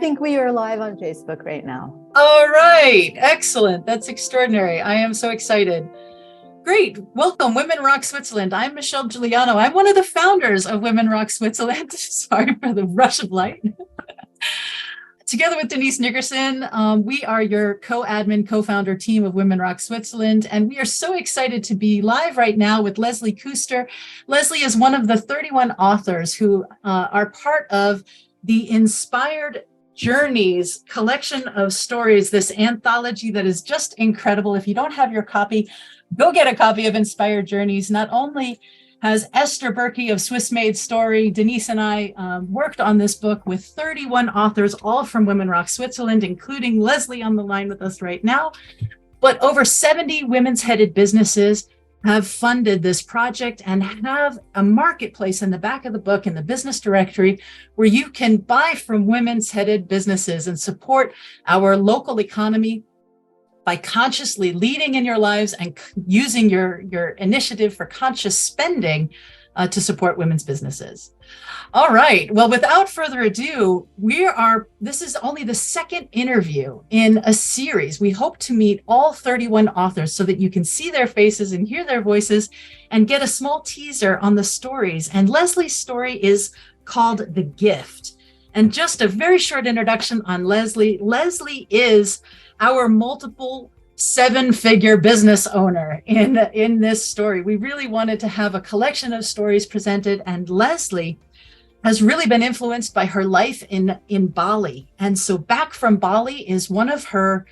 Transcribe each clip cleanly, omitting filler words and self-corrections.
think we are live on Facebook right now. All right. Excellent. That's extraordinary. I am so excited. Great. Welcome, Women Rock Switzerland. I'm Michelle Giuliano. I'm one of the founders of Women Rock Switzerland. Sorry for the rush of light. Together with Denise Nickerson, we are your co-admin, co-founder team of Women Rock Switzerland, and we are so excited to be live right now with Leslie Kuster. Leslie is one of the 31 authors who are part of the Inspired Journeys collection of stories, this anthology that is just incredible. If you don't have your copy, go get a copy of Inspired Journeys. Not only has Esther Berkey of Swiss Made Story, Denise and I worked on this book with 31 authors, all from Women Rock Switzerland, including Leslie on the line with us right now. But over 70 women's headed businesses have funded this project and have a marketplace in the back of the book in the business directory where you can buy from women's headed businesses and support our local economy by consciously leading in your lives and using your initiative for conscious spending to support women's businesses. All right. Well, without further ado, this is only the second interview in a series. We hope to meet all 31 authors so that you can see their faces and hear their voices and get a small teaser on the stories. And Leslie's story is called The Gift. And just a very short introduction on Leslie. Leslie is our multiple seven-figure business owner in this story. We really wanted to have a collection of stories presented, and Leslie has really been influenced by her life in Bali. And so Back from Bali is one of her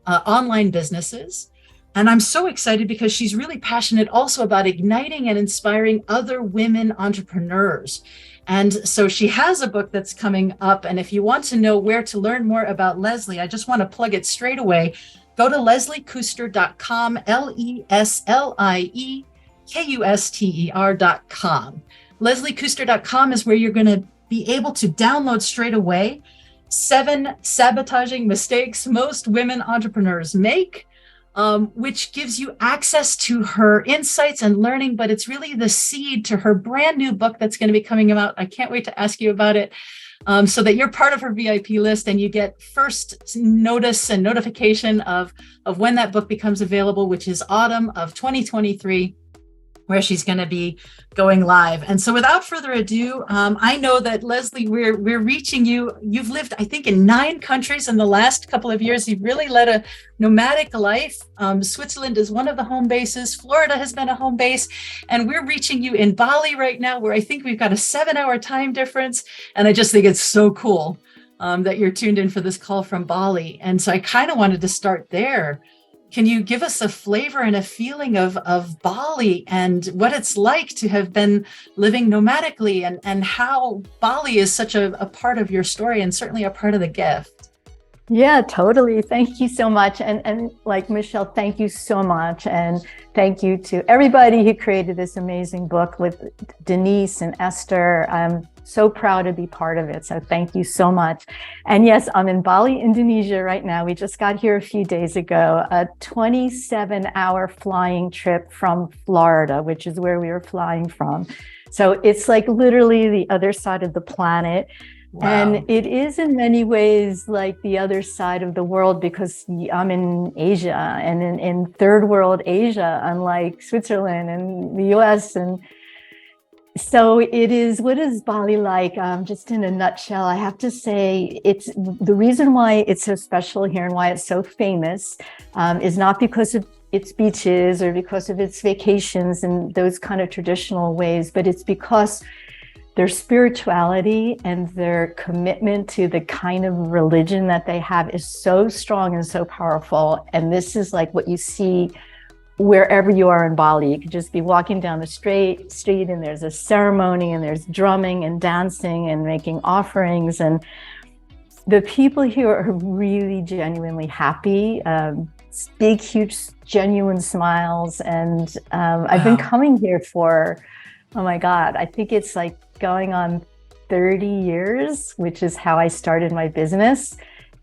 online businesses. And I'm so excited because she's really passionate also about igniting and inspiring other women entrepreneurs. And so she has a book that's coming up. And if you want to know where to learn more about Leslie, I just want to plug it straight away. Go to lesliekuster.com, LESLIEKUSTER.com. lesliekuster.com is where you're going to be able to download straight away 7 sabotaging mistakes most women entrepreneurs make, which gives you access to her insights and learning, but it's really the seed to her brand new book that's going to be coming out. I can't wait to ask you about it so that you're part of her VIP list and you get first notice and notification of when that book becomes available, which is autumn of 2023. Where she's going to be going live. And so without further ado, I know that Leslie, we're reaching you. You've lived, I think, in 9 countries in the last couple of years. You've really led a nomadic life. Switzerland is one of the home bases. Florida has been a home base. And we're reaching you in Bali right now, where I think we've got a 7-hour time difference. And I just think it's so cool that you're tuned in for this call from Bali. And so I kind of wanted to start there. Can you give us a flavor and a feeling of Bali and what it's like to have been living nomadically and how Bali is such a part of your story and certainly a part of the gift? Yeah, totally. Thank you so much. And like Michelle, thank you so much. And thank you to everybody who created this amazing book with Denise and Esther. I'm so proud to be part of it. So thank you so much. And yes, I'm in Bali, Indonesia right now. We just got here a few days ago, a 27-hour flying trip from Florida, which is where we were flying from. So it's like literally the other side of the planet. Wow. And it is in many ways like the other side of the world because I'm in Asia and in third world Asia, unlike Switzerland and the US. And so it is, what is Bali like? Just in a nutshell, I have to say it's the reason why it's so special here and why it's so famous is not because of its beaches or because of its vacations and those kind of traditional ways, but it's because their spirituality and their commitment to the kind of religion that they have is so strong and so powerful. And this is like what you see wherever you are in Bali. You could just be walking down the street and there's a ceremony and there's drumming and dancing and making offerings. And the people here are really genuinely happy, big, huge, genuine smiles. And I've been coming here for, oh my God, I think it's like going on 30 years, which is how I started my business.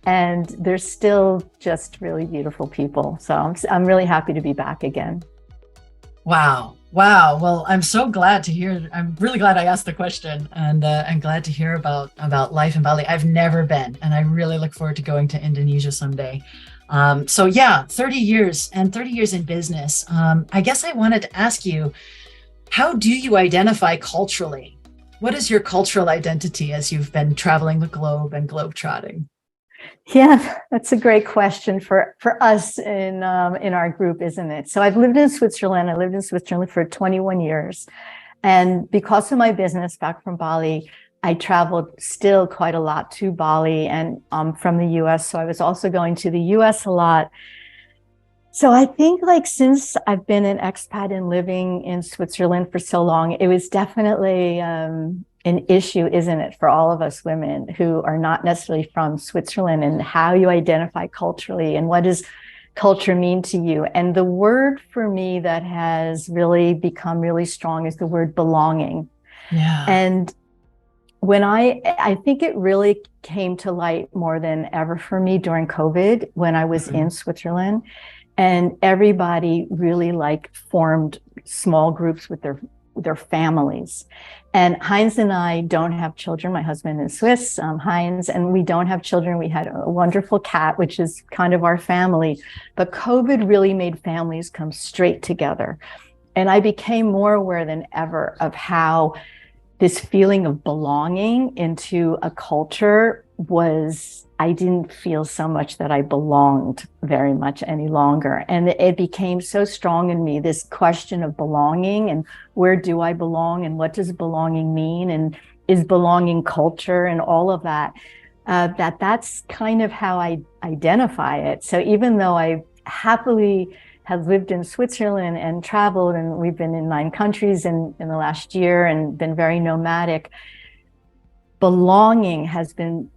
And they're still just really beautiful people. So I'm really happy to be back again. Wow. Wow. Well, I'm so glad to hear. I'm really glad I asked the question, and glad to hear about life in Bali. I've never been, and I really look forward to going to Indonesia someday. So yeah, 30 years and 30 years in business. I guess I wanted to ask you, how do you identify culturally? What is your cultural identity as you've been traveling the globe and globetrotting? Yeah, that's a great question for us in our group, isn't it? So I've lived in Switzerland. I lived in Switzerland for 21 years. And because of my business back from Bali, I traveled still quite a lot to Bali and from the US. So I was also going to the US a lot. So I think like since I've been an expat and living in Switzerland for so long, it was definitely an issue, isn't it, for all of us women who are not necessarily from Switzerland, and how you identify culturally and what does culture mean to you. And the word for me that has really become really strong is the word belonging. Yeah. And when I think it really came to light more than ever for me during COVID when I was Mhm. in Switzerland, and everybody really like formed small groups with their families. And Heinz and I don't have children. My husband is Swiss, Heinz, and we don't have children. We had a wonderful cat, which is kind of our family. But COVID really made families come straight together. And I became more aware than ever of how this feeling of belonging into a culture was, I didn't feel so much that I belonged very much any longer. And it became so strong in me, this question of belonging and where do I belong and what does belonging mean and is belonging culture and all of that, that's kind of how I identify it. So even though I happily have lived in Switzerland and traveled, and we've been in 9 countries in the last year and been very nomadic, belonging has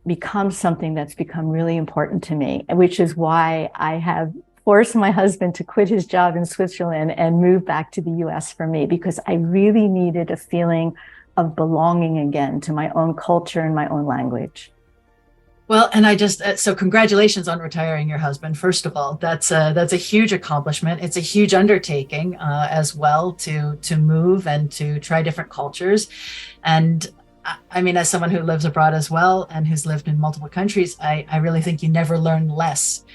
become something that's become really important to me, which is why I have forced my husband to quit his job in Switzerland and move back to the US for me, because I really needed a feeling of belonging again to my own culture and my own language. Well, and I just so congratulations on retiring your husband. First of all, that's a huge accomplishment. It's a huge undertaking as well to move and to try different cultures. And I mean, as someone who lives abroad as well and who's lived in multiple countries, I really think you never learn less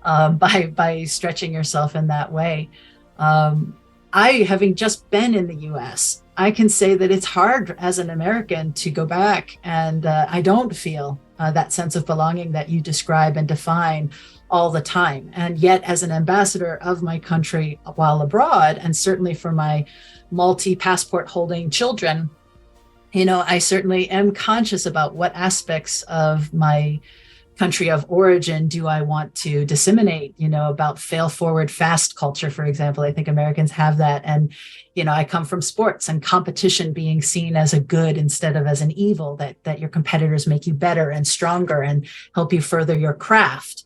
by stretching yourself in that way. Um, I, having just been in the US, I can say that it's hard as an American to go back, and I don't feel that sense of belonging that you describe and define all the time. And yet, as an ambassador of my country while abroad, and certainly for my multi-passport holding children, I certainly am conscious about what aspects of my country of origin do I want to disseminate, about fail forward fast culture, for example. I think Americans have that. And, I come from sports and competition being seen as a good instead of as an evil, that your competitors make you better and stronger and help you further your craft.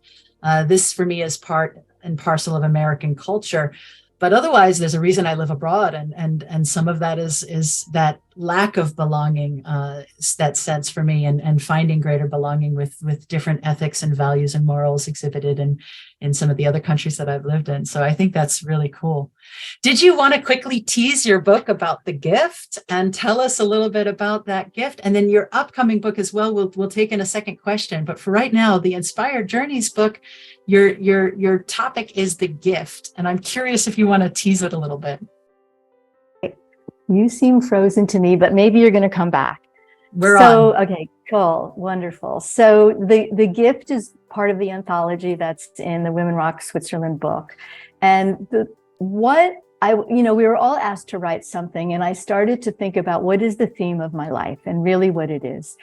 This for me is part and parcel of American culture. But otherwise, there's a reason I live abroad, and some of that is that lack of belonging, that sense for me, and finding greater belonging with different ethics and values and morals exhibited in some of the other countries that I've lived in. So I think that's really cool. Did you want to quickly tease your book about the gift and tell us a little bit about that gift, and then your upcoming book as well? We'll take in a second question, but for right now, the Inspired Journeys book. Your topic is the gift, and I'm curious if you want to tease it a little bit. You seem frozen to me, but maybe you're going to come back. We're on. Okay, cool, wonderful. So the gift is part of the anthology that's in the Women Rock Switzerland book, and we were all asked to write something, and I started to think about what is the theme of my life and really what it is.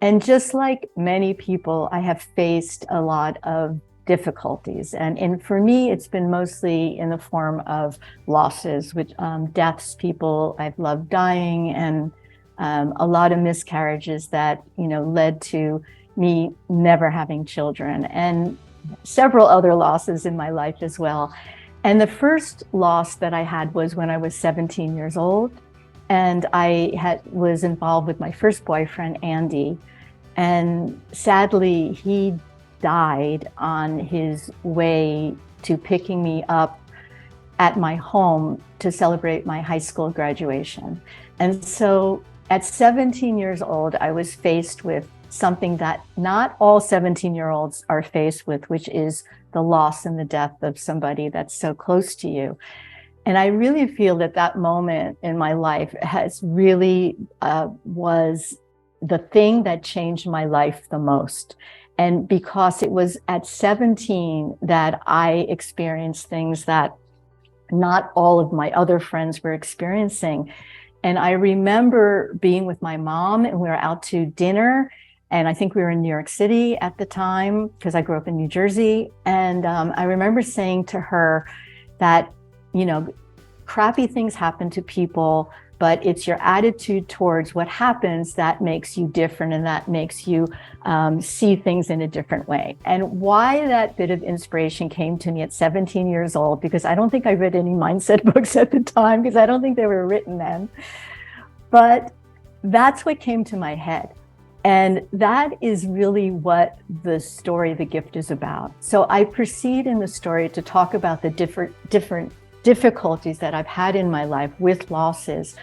And just like many people, I have faced a lot of difficulties. And for me, it's been mostly in the form of losses, which deaths, people I've loved dying, and a lot of miscarriages that, led to me never having children, and several other losses in my life as well. And the first loss that I had was when I was 17 years old. And I was involved with my first boyfriend, Andy. And sadly, he died on his way to picking me up at my home to celebrate my high school graduation. And so at 17 years old, I was faced with something that not all 17-year-olds are faced with, which is the loss and the death of somebody that's so close to you. And I really feel that that moment in my life has really was the thing that changed my life the most. And because it was at 17 that I experienced things that not all of my other friends were experiencing. And I remember being with my mom, and we were out to dinner. And I think we were in New York City at the time, because I grew up in New Jersey. And I remember saying to her that, you know, crappy things happen to people, but it's your attitude towards what happens that makes you different, and that makes you see things in a different way. And why that bit of inspiration came to me at 17 years old, because I don't think I read any mindset books at the time, because I don't think they were written then. But that's what came to my head. And that is really what the story, The Gift, is about. So I proceed in the story to talk about the different difficulties that I've had in my life with losses,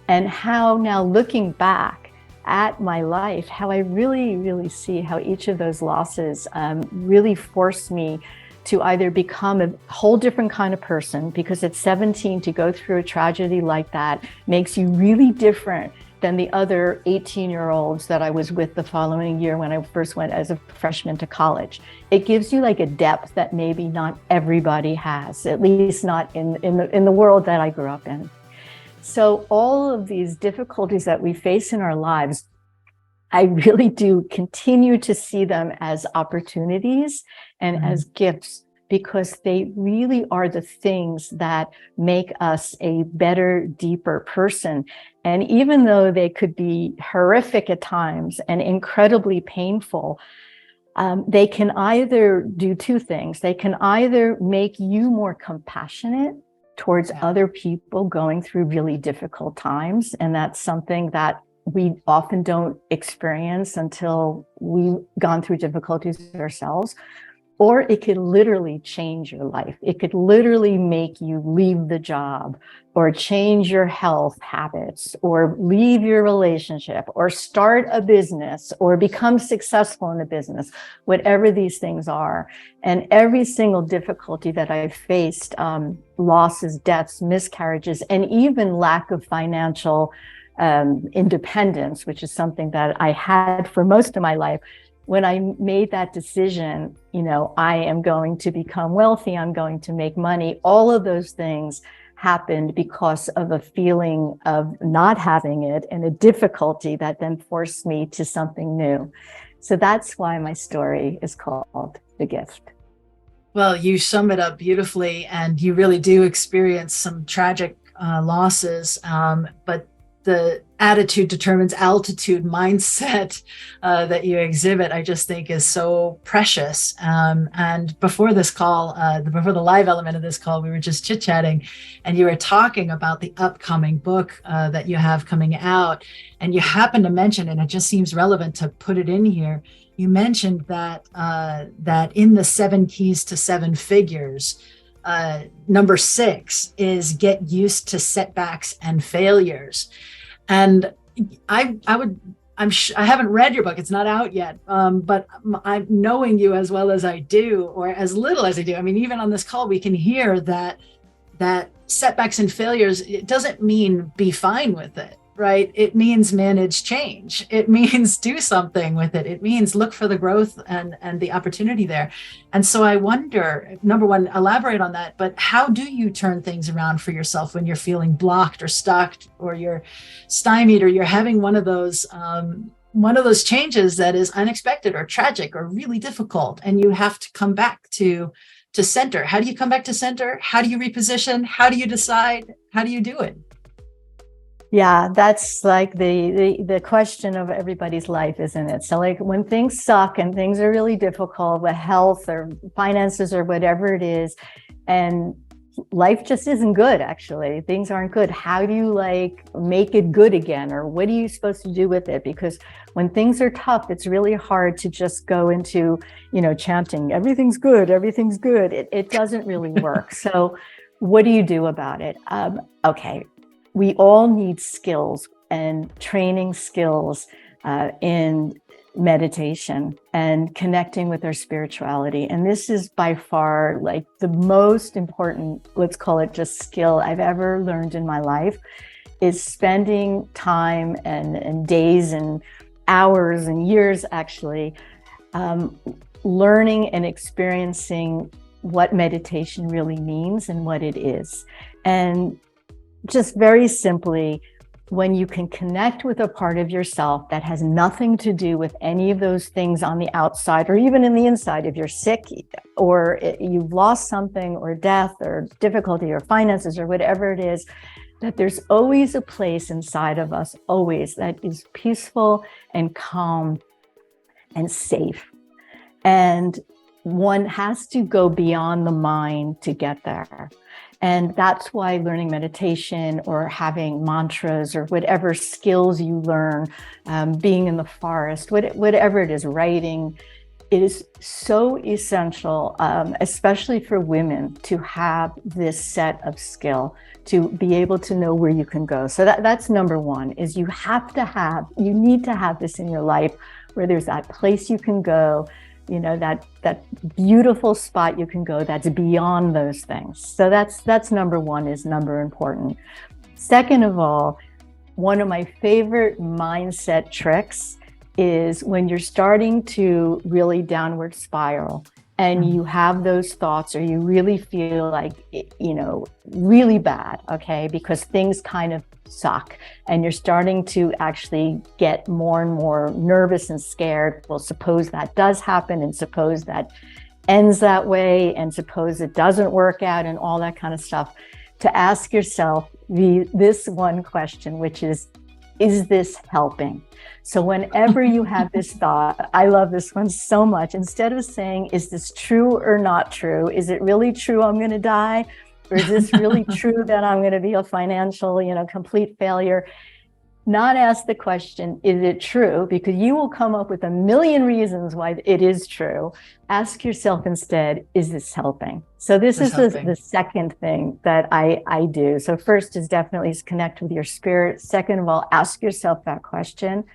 and how now looking back at my life, how I really see how each of those losses really forced me to either become a whole different kind of person, because at 17 to go through a tragedy like that makes you really different than the other 18-year-olds that I was with the following year when I first went as a freshman to college. It gives you like a depth that maybe not everybody has, at least not in the world that I grew up in. So all of these difficulties that we face in our lives, I really do continue to see them as opportunities and as gifts, because they really are the things that make us a better, deeper person. And even though they could be horrific at times and incredibly painful, they can either do two things. They can either make you more compassionate towards other people going through really difficult times. And that's something that we often don't experience until we've gone through difficulties ourselves. Or it could literally change your life. It could literally make you leave the job, or change your health habits, or leave your relationship, or start a business, or become successful in a business, whatever these things are. And every single difficulty that I've faced, losses, deaths, miscarriages, and even lack of financial independence, which is something that I had for most of my life. When I made that decision, you know, I am going to become wealthy, I'm going to make money, all of those things happened because of a feeling of not having it, and a difficulty that then forced me to something new. So that's why my story is called The Gift. Well, you sum it up beautifully, and you really do experience some tragic losses, but the attitude determines altitude mindset that you exhibit, I just think is so precious. And before this call, before the live element of this call, we were just chit-chatting, and you were talking about the upcoming book that you have coming out. And you happened to mention, and it just seems relevant to put it in here, you mentioned that that in the 7 keys to 7 figures, number 6 is get used to setbacks and failures. And I haven't read your book; it's not out yet. But I'm knowing you as well as I do, or as little as I do. I mean, even on this call, we can hear that setbacks and failures. It doesn't mean be fine with it, right? It means manage change. It means do something with it. It means look for the growth and the opportunity there. And so I wonder, number one, elaborate on that, but how do you turn things around for yourself when you're feeling blocked or stuck, or you're stymied, or you're having one of those changes that is unexpected or tragic or really difficult, and you have to come back to center? How do you come back to center? How do you reposition? How do you decide? How do you do it? Yeah, that's like the question of everybody's life, isn't it? So like when things suck and things are really difficult with health or finances or whatever it is, and life just isn't good, actually, things aren't good. How do you like make it good again? Or what are you supposed to do with it? Because when things are tough, it's really hard to just go into, chanting, everything's good, everything good. It doesn't really work. So what do you do about it? Okay, we all need skills and training skills in meditation and connecting with our spirituality. And this is by far like the most important, let's call it just skill I've ever learned in my life, is spending time and days and hours and years actually learning and experiencing what meditation really means and what it is. And just very simply, when you can connect with a part of yourself that has nothing to do with any of those things on the outside or even in the inside, if you're sick or you've lost something or death or difficulty or finances or whatever it is, that there's always a place inside of us, always, that is peaceful and calm and safe. And one has to go beyond the mind to get there. And that's why learning meditation or having mantras or whatever skills you learn, being in the forest, whatever it is, writing, it is so essential, especially for women, to have this set of skill, to be able to know where you can go. So that's number one, is you need to have this in your life where there's that place you can go, you know, that beautiful spot you can go that's beyond those things. So that's number one, is number important. Second of all, one of my favorite mindset tricks is when you're starting to really downward spiral and you have those thoughts, or you really feel like, you know, really bad, okay, because things kind of suck and you're starting to actually get more and more nervous and scared. Well, suppose that does happen, and suppose that ends that way, and suppose it doesn't work out, and all that kind of stuff. To ask yourself this one question, which is this helping? So whenever you have this thought, I love this one so much, instead of saying, is this true or not true? Is it really true I'm going to die? Or is this really true that I'm going to be a financial, complete failure? Not ask the question, is it true? Because you will come up with a million reasons why it is true. Ask yourself instead, is this helping? So this is the second thing that I do. So first is definitely connect with your spirit. Second of all, ask yourself that question.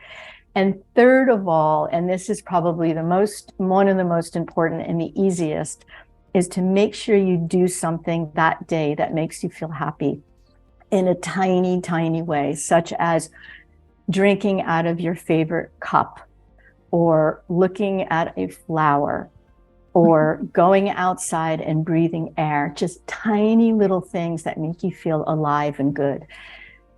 And third of all, and this is probably one of the most important and the easiest, is to make sure you do something that day that makes you feel happy in a tiny, tiny way, such as drinking out of your favorite cup, or looking at a flower, or going outside and breathing air, just tiny little things that make you feel alive and good.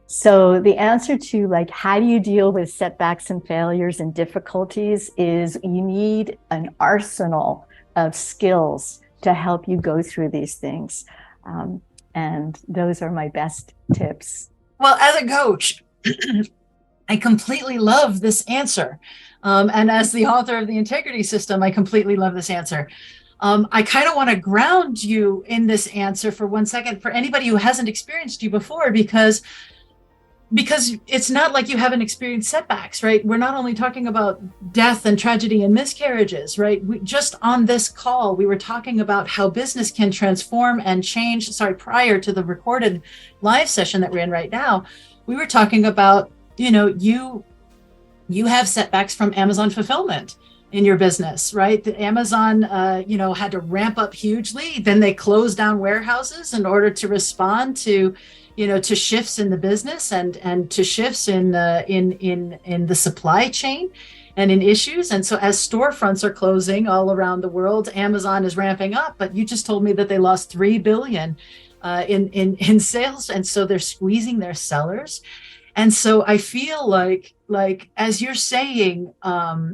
So the answer to how do you deal with setbacks and failures and difficulties is you need an arsenal of skills to help you go through these things. And those are my best tips. Well, as a coach, I completely love this answer. And as the author of the Integrity System, I completely love this answer. I kind of want to ground you in this answer for 1 second for anybody who hasn't experienced you before, because it's not like you haven't experienced setbacks, right? We're not only talking about death and tragedy and miscarriages, right? Just on this call, we were talking about how business can transform and change. Prior to the recorded live session that we're in right now, we were talking about, you have setbacks from Amazon fulfillment in your business, right? The Amazon, had to ramp up hugely. Then they closed down warehouses in order to respond to to shifts in the business and to shifts in the supply chain and in issues. And so as storefronts are closing all around the world, Amazon is ramping up. But you just told me that they lost $3 billion in sales. And so they're squeezing their sellers. And so I feel like as you're saying,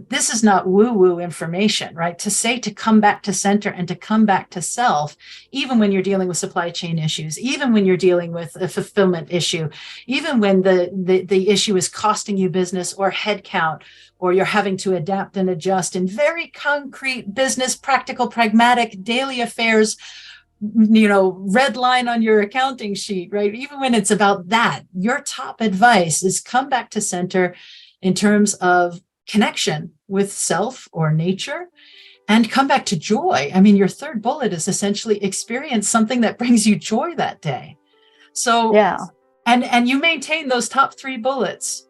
this is not woo-woo information, right? To say to come back to center and to come back to self, even when you're dealing with supply chain issues, even when you're dealing with a fulfillment issue, even when the issue is costing you business or headcount, or you're having to adapt and adjust in very concrete business, practical, pragmatic, daily affairs, red line on your accounting sheet, right? Even when it's about that, your top advice is come back to center in terms of connection with self or nature, and come back to joy. I mean, your third bullet is essentially experience something that brings you joy that day. So, Yeah. And you maintain those top 3 bullets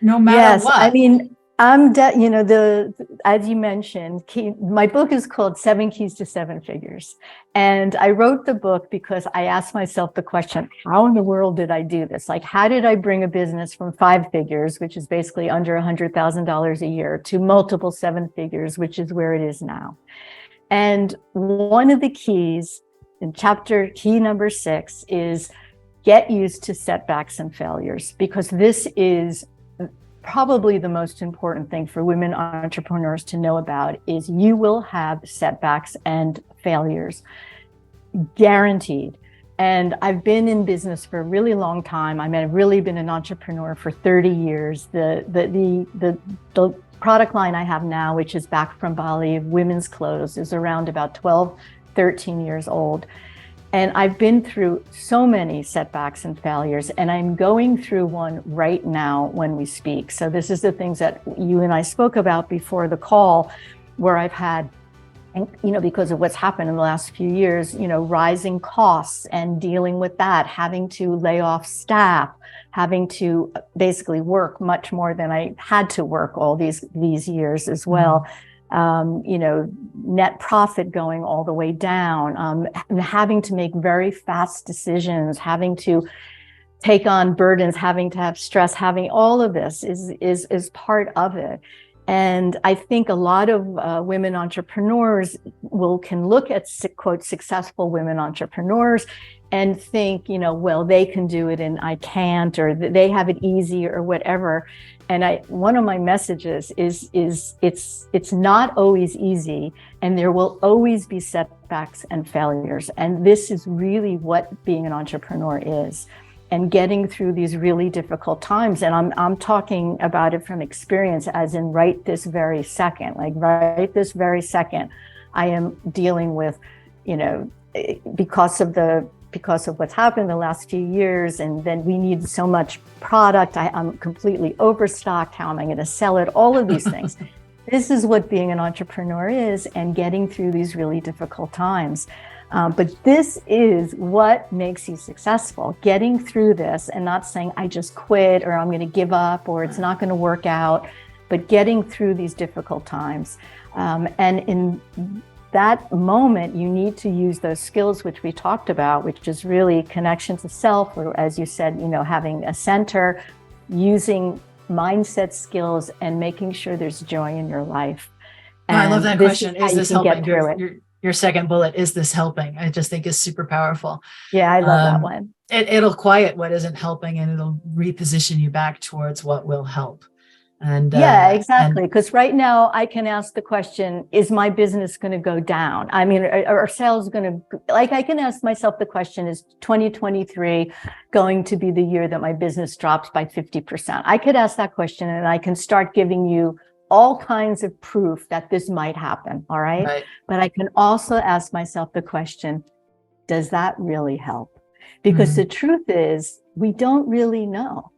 no matter Yes, what. I mean, as you mentioned, my book is called 7 Keys to 7 Figures. And I wrote the book because I asked myself the question, how in the world did I do this? Like, how did I bring a business from 5 figures, which is basically under $100,000 a year, to multiple 7 figures, which is where it is now? And one of the keys in key number 6 is get used to setbacks and failures, because this is probably the most important thing for women entrepreneurs to know about. Is you will have setbacks and failures, guaranteed. And I've been in business for a really long time. I mean, I've really been an entrepreneur for 30 years. The product line I have now, which is back from Bali, women's clothes, is around about 12, 13 years old. And I've been through so many setbacks and failures, and I'm going through one right now when we speak. So this is the things that you and I spoke about before the call, where I've had, because of what's happened in the last few years, rising costs and dealing with that, having to lay off staff, having to basically work much more than I had to work all these years as well. Net profit going all the way down, having to make very fast decisions, having to take on burdens, having to have stress, having all of this is part of it. And I think a lot of women entrepreneurs can look at quote successful women entrepreneurs and think, well, they can do it and I can't, or they have it easy or whatever. And one of my messages is it's not always easy, and there will always be setbacks and failures. And this is really what being an entrepreneur is, and getting through these really difficult times. And I'm talking about it from experience, as in right this very second, I am dealing with, because of what's happened in the last few years, and then we need so much product. I'm completely overstocked. How am I going to sell it? All of these things. This is what being an entrepreneur is, and getting through these really difficult times. But this is what makes you successful, getting through this and not saying, I just quit, or I'm going to give up, or it's not going to work out, but getting through these difficult times. And in that moment, you need to use those skills which we talked about, which is really connection to self, or as you said, having a center, using mindset skills, and making sure there's joy in your life. And I love that question. Is this helping? Your second bullet, is this helping? I just think is super powerful. Yeah, I love that one. It'll quiet what isn't helping, and it'll reposition you back towards what will help. And yeah, exactly. Because right now I can ask the question, is my business going to go down? I mean, are sales going to, I can ask myself the question, is 2023 going to be the year that my business drops by 50%? I could ask that question, and I can start giving you all kinds of proof that this might happen. All right. But I can also ask myself the question, does that really help? Because the truth is, we don't really know.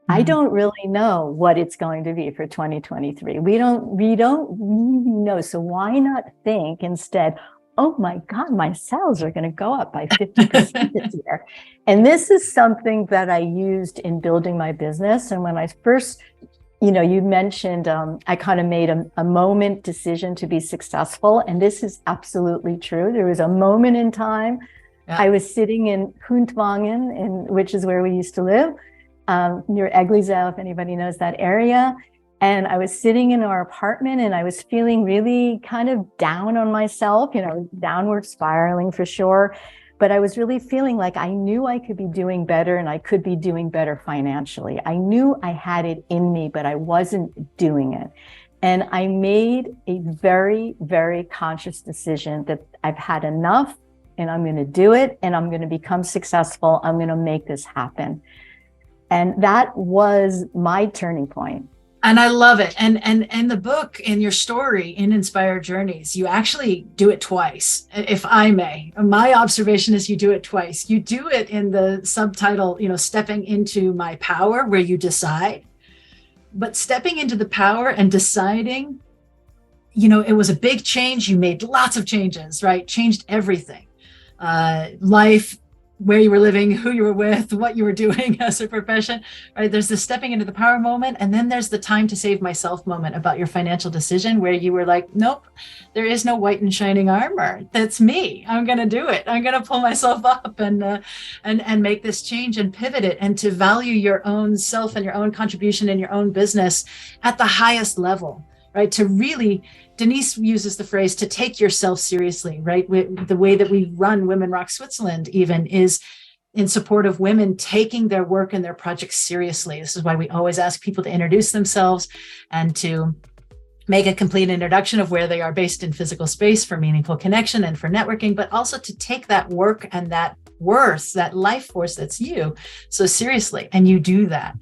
I don't really know what it's going to be for 2023. We don't really know. So why not think instead, oh my God, my sales are going to go up by 50% this year. And this is something that I used in building my business. And when I first, you mentioned, I kind of made a moment decision to be successful. And this is absolutely true. There was a moment in time. Yeah. I was sitting in Kuntwangen, which is where we used to live. Near Eglizell, if anybody knows that area. And I was sitting in our apartment, and I was feeling really kind of down on myself, downward spiraling for sure. But I was really feeling like I knew I could be doing better, and I could be doing better financially. I knew I had it in me, but I wasn't doing it. And I made a very, very conscious decision that I've had enough, and I'm going to do it, and I'm going to become successful. I'm going to make this happen. And that was my turning point. And I love it. And the book, in your story, in Inspired Journeys, you actually do it twice, if I may. My observation is you do it twice. You do it in the subtitle, stepping into my power, where you decide. But stepping into the power and deciding it was a big change. You made lots of changes, right? Changed everything. Life, where you were living, who you were with, what you were doing as a profession, right? There's the stepping into the power moment. And then there's the time to save myself moment about your financial decision, where you were like, nope, there is no white and shining armor. That's me. I'm going to do it. I'm going to pull myself up and make this change and pivot it, and to value your own self and your own contribution in your own business at the highest level, right? To really, Denise uses the phrase, to take yourself seriously, right? The way that we run Women Rock Switzerland even is in support of women taking their work and their projects seriously. This is why we always ask people to introduce themselves and to make a complete introduction of where they are based in physical space for meaningful connection and for networking, but also to take that work and that worth, that life force that's you, so seriously. And you do that.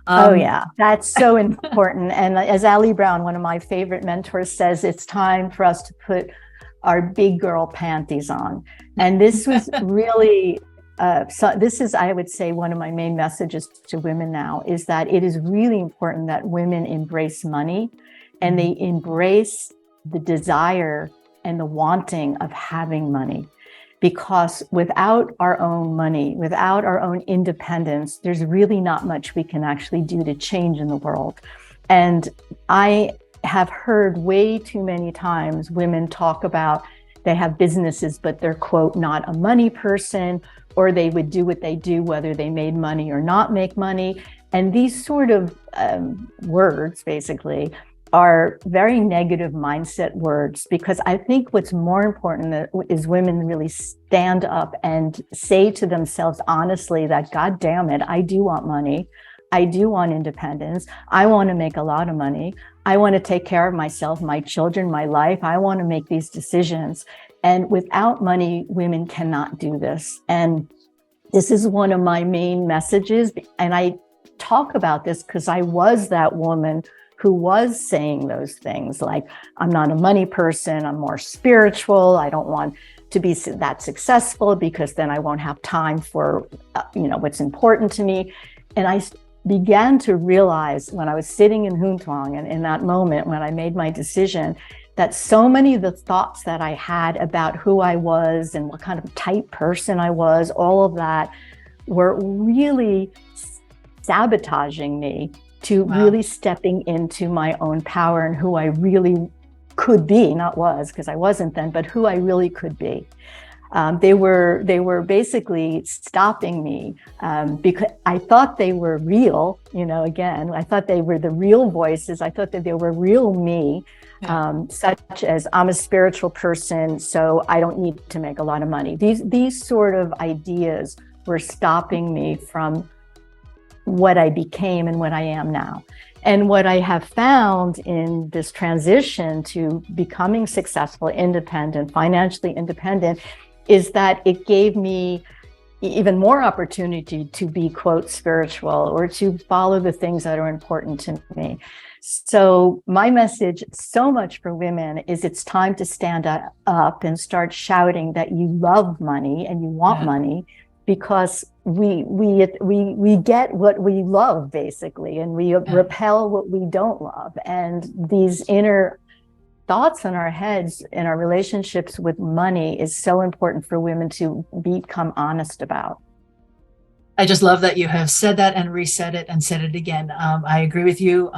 Oh, yeah, that's so important. And as Ali Brown, one of my favorite mentors, says, it's time for us to put our big girl panties on. And this was really, this is, I would say, one of my main messages to women now, is that it is really important that women embrace money, and they embrace the desire and the wanting of having money. Because without our own money, without our own independence, there's really not much we can actually do to change in the world. And I have heard way too many times women talk about they have businesses, but they're, quote, not a money person, or they would do what they do whether they made money or not make money. And these sort of words, basically, are very negative mindset words, because I think what's more important is women really stand up and say to themselves honestly that, God damn it, I do want money. I do want independence. I want to make a lot of money. I want to take care of myself, my children, my life. I want to make these decisions. And without money, women cannot do this. And this is one of my main messages. And I talk about this because I was that woman who was saying those things like, I'm not a money person, I'm more spiritual, I don't want to be that successful because then I won't have time for what's important to me. And I began to realize when I was sitting in Huntong, and in that moment when I made my decision, that so many of the thoughts that I had about who I was and what kind of type person I was, all of that were really sabotaging me to really stepping into my own power and who I really could be, not was, because I wasn't then, but who I really could be. They were basically stopping me because I thought they were real, again, I thought they were the real voices. I thought that they were real me, such as I'm a spiritual person, so I don't need to make a lot of money. These sort of ideas were stopping me from what I became and what I am now. And what I have found in this transition to becoming successful, independent, financially independent, is that it gave me even more opportunity to be, quote, spiritual, or to follow the things that are important to me. So my message so much for women is it's time to stand up and start shouting that you love money and you want money, because we get what we love, basically, and we repel what we don't love. And these inner thoughts in our heads, in our relationships with money, is so important for women to become honest about. I just love that you have said that and resaid it and said it again. I agree with you.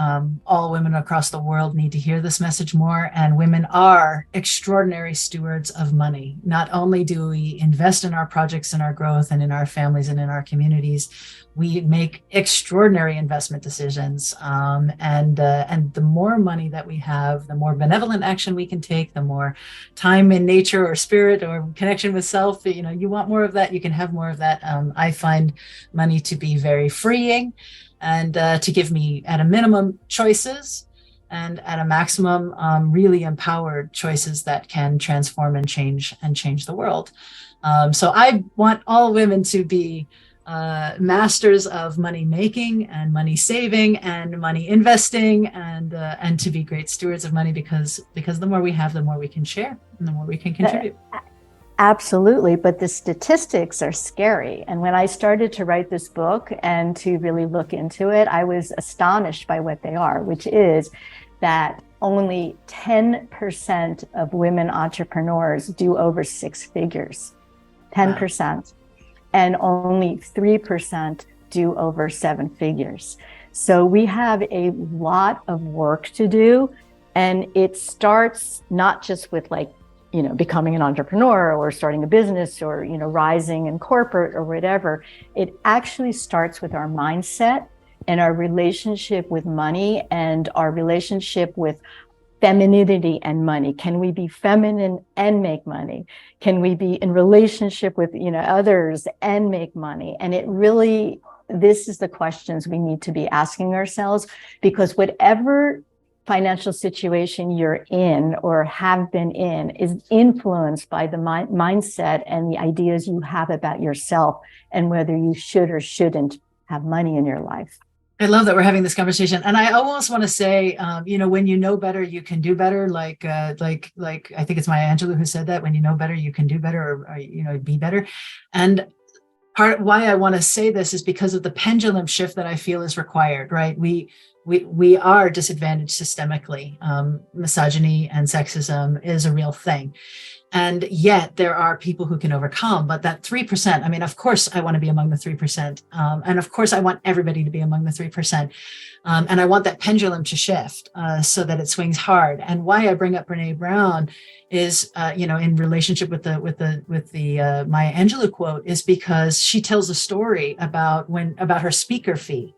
All women across the world need to hear this message more, and women are extraordinary stewards of money. Not only do we invest in our projects and our growth and in our families and in our communities, we make extraordinary investment decisions. And the more money that we have, the more benevolent action we can take, the more time in nature or spirit or connection with self. You want more of that, you can have more of that. I find money to be very freeing, and to give me, at a minimum, choices, and at a maximum, really empowered choices that can transform and change the world. So I want all women to be masters of money making and money saving and money investing, and to be great stewards of money, because the more we have, the more we can share and the more we can contribute. Absolutely. But the statistics are scary. And when I started to write this book and to really look into it, I was astonished by what they are, which is that only 10% of women entrepreneurs do over 6 figures. 10%. And only 3% do over 7 figures. So we have a lot of work to do. And it starts not just with like, becoming an entrepreneur or starting a business or, rising in corporate or whatever. It actually starts with our mindset and our relationship with money and our relationship with femininity and money. Can we be feminine and make money? Can we be in relationship with, others and make money? And this is the questions we need to be asking ourselves, because whatever financial situation you're in or have been in is influenced by the mindset and the ideas you have about yourself and whether you should or shouldn't have money in your life. I love that we're having this conversation. And I almost want to say, when you know better, you can do better. Like I think it's Maya Angelou who said that, when you know better, you can do better, or be better. And part why I want to say this is because of the pendulum shift that I feel is required, right? We are disadvantaged systemically. Misogyny and sexism is a real thing. And yet there are people who can overcome, but that 3%, I mean, of course I want to be among the 3%. And of course I want everybody to be among the 3%. And I want that pendulum to shift so that it swings hard. And why I bring up Brene Brown is, in relationship with the Maya Angelou quote, is because she tells a story about her speaker fee,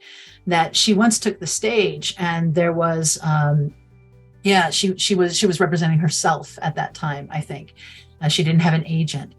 that she once took the stage and there was, she was representing herself at that time, I think. She didn't have an agent.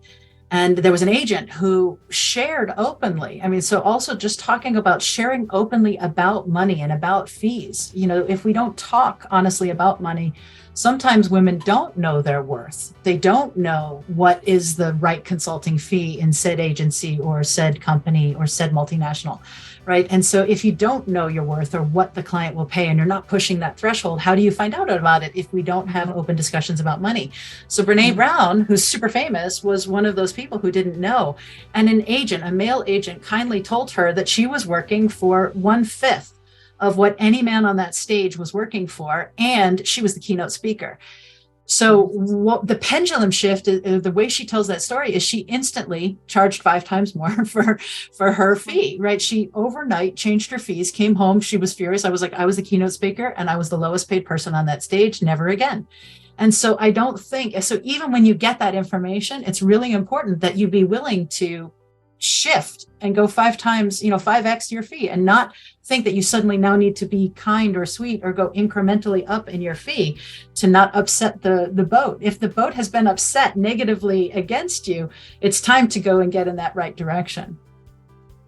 And there was an agent who shared openly. I mean, so also just talking about sharing openly about money and about fees. If we don't talk honestly about money, sometimes women don't know their worth. They don't know what is the right consulting fee in said agency or said company or said multinational, right? And so if you don't know your worth or what the client will pay and you're not pushing that threshold, how do you find out about it if we don't have open discussions about money? So Brene Brown, who's super famous, was one of those people who didn't know. And a male agent kindly told her that she was working for 1/5 of what any man on that stage was working for, and she was the keynote speaker. So what the pendulum shift, the way she tells that story is she instantly charged 5 times more for her fee, right? She overnight changed her fees, came home, she was furious. I was the keynote speaker and I was the lowest paid person on that stage, never again. And so I don't think, so even when you get that information, it's really important that you be willing to shift and go 5 times, 5x your fee, and not think that you suddenly now need to be kind or sweet or go incrementally up in your fee to not upset the boat. If the boat has been upset negatively against you, it's time to go and get in that right direction.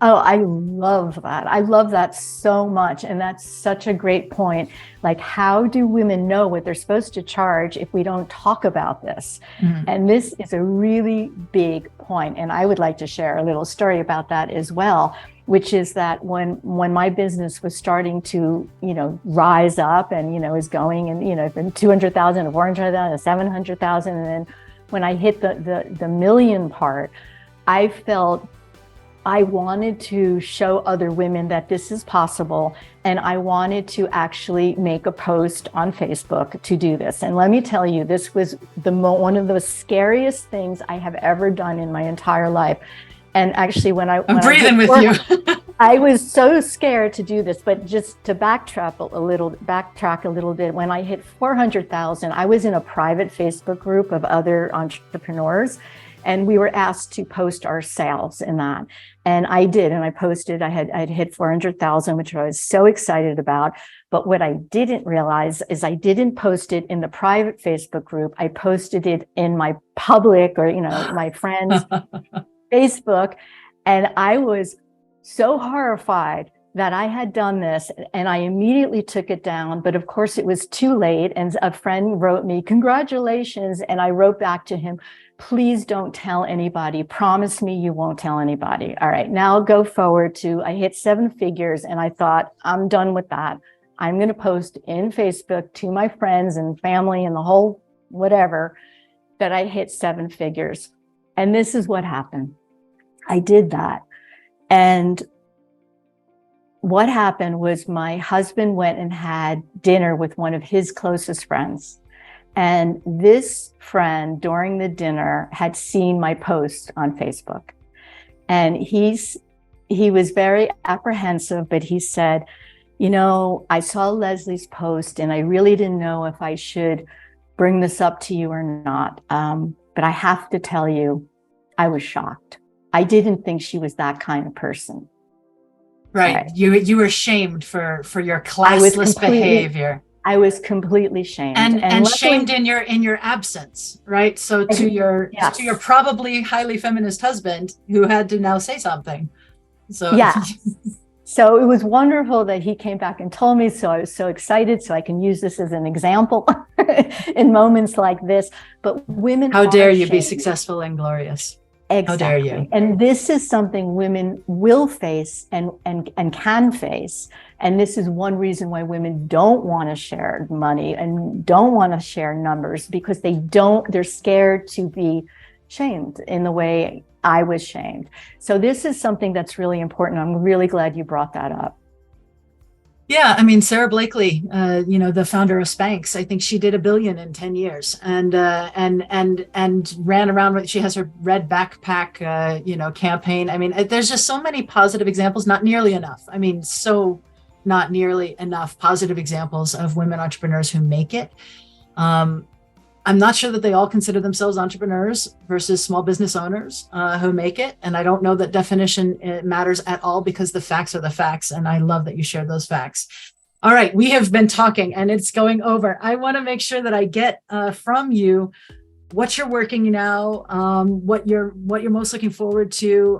Oh, I love that. I love that so much. And that's such a great point. Like, how do women know what they're supposed to charge if we don't talk about this? Mm-hmm. And this is a really big point. And I would like to share a little story about that as well, which is that when my business was starting to, rise up and, is going and, from 200,000 to 400,000 to 700,000. And then when I hit the million part, I felt I wanted to show other women that this is possible. And I wanted to actually make a post on Facebook to do this. And let me tell you, this was one of the scariest things I have ever done in my entire life. And actually, when I'm breathing with you, I was so scared to do this. But just to backtrack a little bit, when I hit 400,000, I was in a private Facebook group of other entrepreneurs. And we were asked to post our sales in that. And I did. And I posted, I'd hit 400,000, which I was so excited about. But what I didn't realize is I didn't post it in the private Facebook group. I posted it in my public or, my friends' Facebook. And I was so horrified that I had done this, and I immediately took it down. But of course, it was too late. And a friend wrote me, "Congratulations." And I wrote back to him, "Please don't tell anybody. Promise me you won't tell anybody." All right, now go forward to, I hit 7 figures, and I thought, I'm done with that. I'm going to post in Facebook to my friends and family and the whole whatever that I hit 7 figures. And this is what happened. I did that. And what happened was my husband went and had dinner with one of his closest friends. And this friend during the dinner had seen my post on Facebook. And he was very apprehensive, but he said, you know, I saw Leslie's post and I really didn't know if I should bring this up to you or not. But I have to tell you, I was shocked. I didn't think she was that kind of person. Right. You were shamed for your classless behavior. I was completely shamed. And luckily, shamed in your absence, right? So to your probably highly feminist husband who had to now say something. So So it was wonderful that he came back and told me. So I was so excited. So I can use this as an example in moments like this. But women, how dare you be successful and glorious? Exactly. How dare you? And this is something women will face and can face. And this is one reason why women don't want to share money and don't want to share numbers, because they're scared to be shamed in the way I was shamed. So this is something that's really important. I'm really glad you brought that up. Yeah, I mean, Sarah Blakely, the founder of Spanx, I think she did $1 billion in 10 years and ran around with, she has her red backpack, campaign. I mean, there's just so many positive examples, not nearly enough. I mean, so not nearly enough positive examples of women entrepreneurs who make it. I'm not sure that they all consider themselves entrepreneurs versus small business owners who make it. And I don't know that definition matters at all, because the facts are the facts. And I love that you shared those facts. All right, we have been talking and it's going over. I want to make sure that I get from you what you're working now, what you're most looking forward to.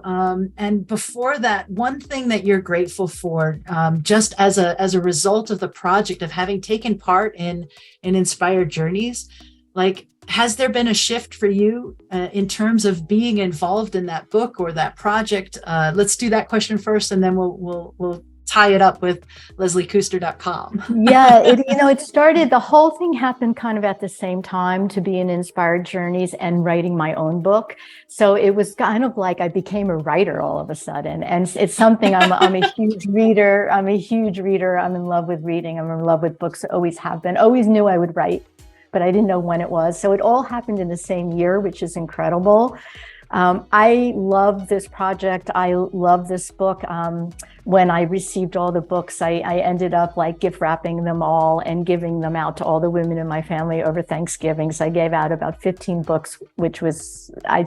And before that, one thing that you're grateful for, just as a result of the project of having taken part in Inspired Journeys. Like, has there been a shift for you in terms of being involved in that book or that project? Let's do that question first, and then we'll tie it up with lesliekuster.com. Yeah, it started, the whole thing happened kind of at the same time to be in Inspired Journeys and writing my own book. So it was kind of like I became a writer all of a sudden. And it's something I'm a huge reader. I'm in love with reading. I'm in love with books. Always have been. Always knew I would write, but I didn't know when it was. So it all happened in the same year, which is incredible. I love this project. I love this book. When I received all the books, I ended up like gift wrapping them all and giving them out to all the women in my family over Thanksgiving. So I gave out about 15 books, which I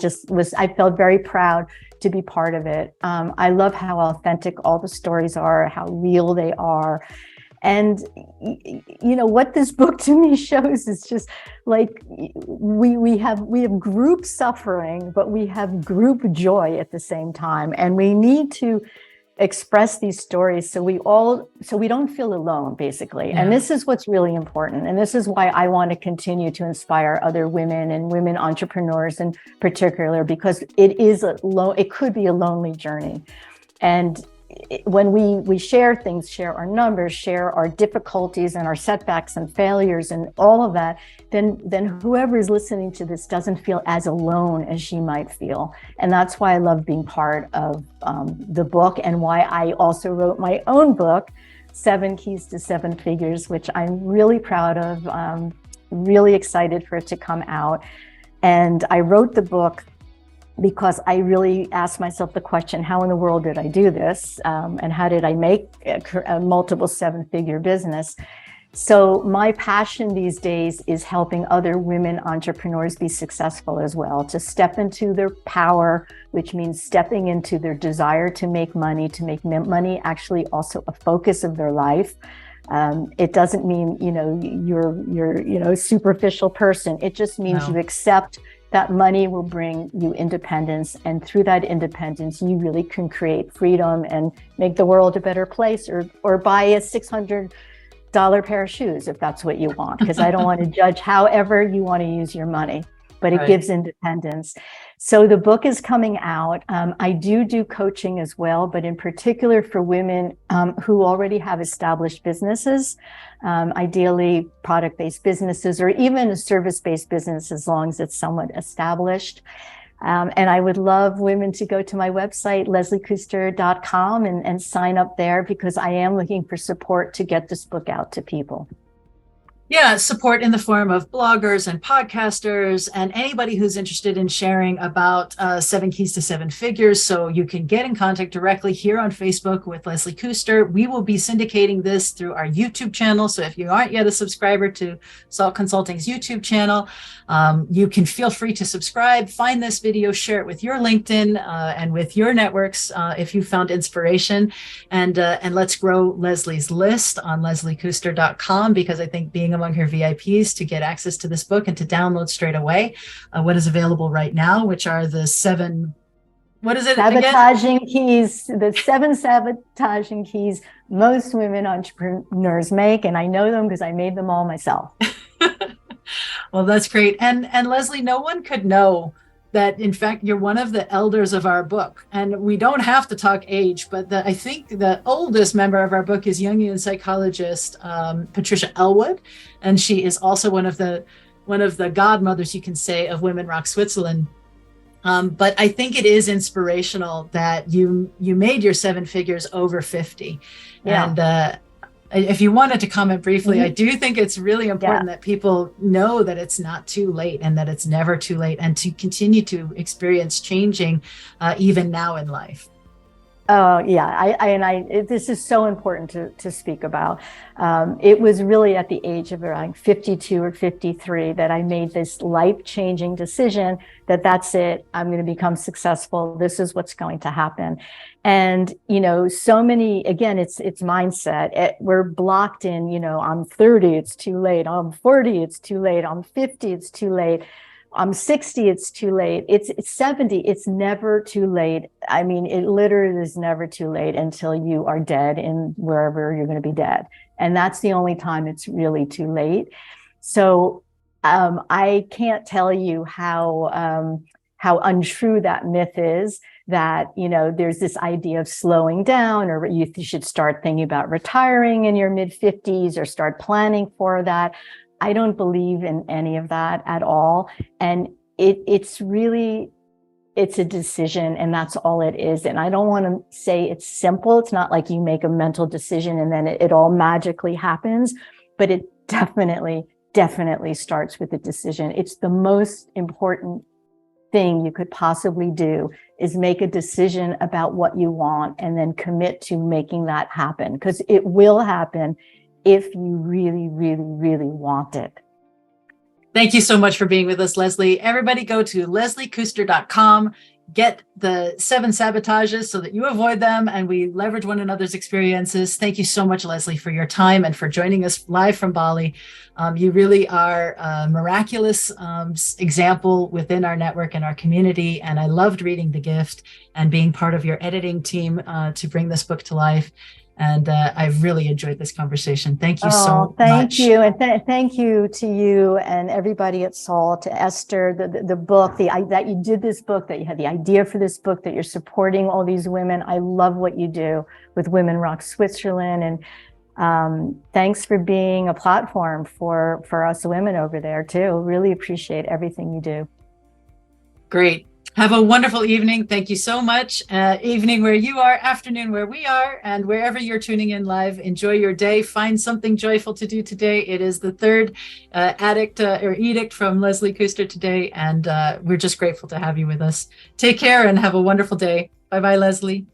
felt very proud to be part of it. I love how authentic all the stories are, how real they are. And, what this book to me shows is just like we have group suffering, but we have group joy at the same time. And we need to express these stories so we don't feel alone, basically. Yeah. And this is what's really important. And this is why I want to continue to inspire other women and women entrepreneurs in particular, because it could be a lonely journey. And when we share things, share our numbers, share our difficulties and our setbacks and failures and all of that, then whoever is listening to this doesn't feel as alone as she might feel. And that's why I love being part of the book, and why I also wrote my own book, 7 Keys to 7 Figures, which I'm really proud of, really excited for it to come out. And I wrote the book because I really asked myself the question, how in the world did I do this? And how did I make a multiple 7-figure business? So my passion these days is helping other women entrepreneurs be successful as well, to step into their power, which means stepping into their desire to make money actually also a focus of their life. It doesn't mean, you're a superficial person. It just means you accept that money will bring you independence. And through that independence, you really can create freedom and make the world a better place, or buy a $600 pair of shoes if that's what you want, because I don't want to judge however you want to use your money, but it gives independence. So the book is coming out. I do coaching as well, but in particular for women who already have established businesses, ideally product-based businesses, or even a service-based business, as long as it's somewhat established. And I would love women to go to my website, lesliekuster.com, and sign up there, because I am looking for support to get this book out to people. Yeah, support in the form of bloggers and podcasters and anybody who's interested in sharing about 7 Keys to 7 Figures. So you can get in contact directly here on Facebook with Leslie Kuster. We will be syndicating this through our YouTube channel. So if you aren't yet a subscriber to Salt Consulting's YouTube channel, you can feel free to subscribe, find this video, share it with your LinkedIn and with your networks if you found inspiration. And let's grow Leslie's list on lesliekuster.com, because I think being among her VIPs to get access to this book and to download straight away what is available right now, which are the 7, what is it sabotaging again? keys, the 7 sabotaging keys most women entrepreneurs make. And I know them because I made them all myself. Well, that's great. And Leslie, no one could know that, in fact, you're one of the elders of our book. And we don't have to talk age, but I think the oldest member of our book is Jungian psychologist Patricia Elwood. And she is also one of the godmothers, you can say, of Women Rock Switzerland. But I think it is inspirational that you made your 7 figures over 50. Yeah. And if you wanted to comment briefly, I do think it's really important that people know that it's not too late, and that it's never too late, and to continue to experience changing even now in life. Oh, yeah. This is so important to speak about. It was really at the age of around 52 or 53 that I made this life-changing decision that that's it. I'm going to become successful. This is what's going to happen. And, so many, again, it's mindset. We're blocked in, I'm 30, it's too late. I'm 40, it's too late. I'm 50, it's too late. I'm 60, it's too late. It's 70, it's never too late. I mean, it literally is never too late until you are dead in wherever you're going to be dead. And that's the only time it's really too late. So I can't tell you how untrue that myth is, that, there's this idea of slowing down, or you should start thinking about retiring in your mid-50s or start planning for that. I don't believe in any of that at all. And it's a decision, and that's all it is. And I don't want to say it's simple. It's not like you make a mental decision and then it all magically happens, but it definitely starts with a decision. It's the most important thing you could possibly do, is make a decision about what you want and then commit to making that happen, because it will happen if you really, really, really want it. Thank you so much for being with us, Leslie. Everybody go to lesliekuster.com, get the 7 sabotages so that you avoid them and we leverage one another's experiences. Thank you so much, Leslie, for your time and for joining us live from Bali. You really are a miraculous example within our network and our community. And I loved reading The Gift and being part of your editing team to bring this book to life. And I've really enjoyed this conversation. Thank you so much. Thank you. And thank you to you and everybody at Salt, to Esther, the book, that you did this book, that you had the idea for this book, that you're supporting all these women. I love what you do with Women Rock Switzerland. And thanks for being a platform for us women over there too. Really appreciate everything you do. Great. Have a wonderful evening. Thank you so much. Evening where you are, afternoon where we are, and wherever you're tuning in live, enjoy your day. Find something joyful to do today. It is the third edict from Leslie Kuster today, and we're just grateful to have you with us. Take care and have a wonderful day. Bye-bye, Leslie.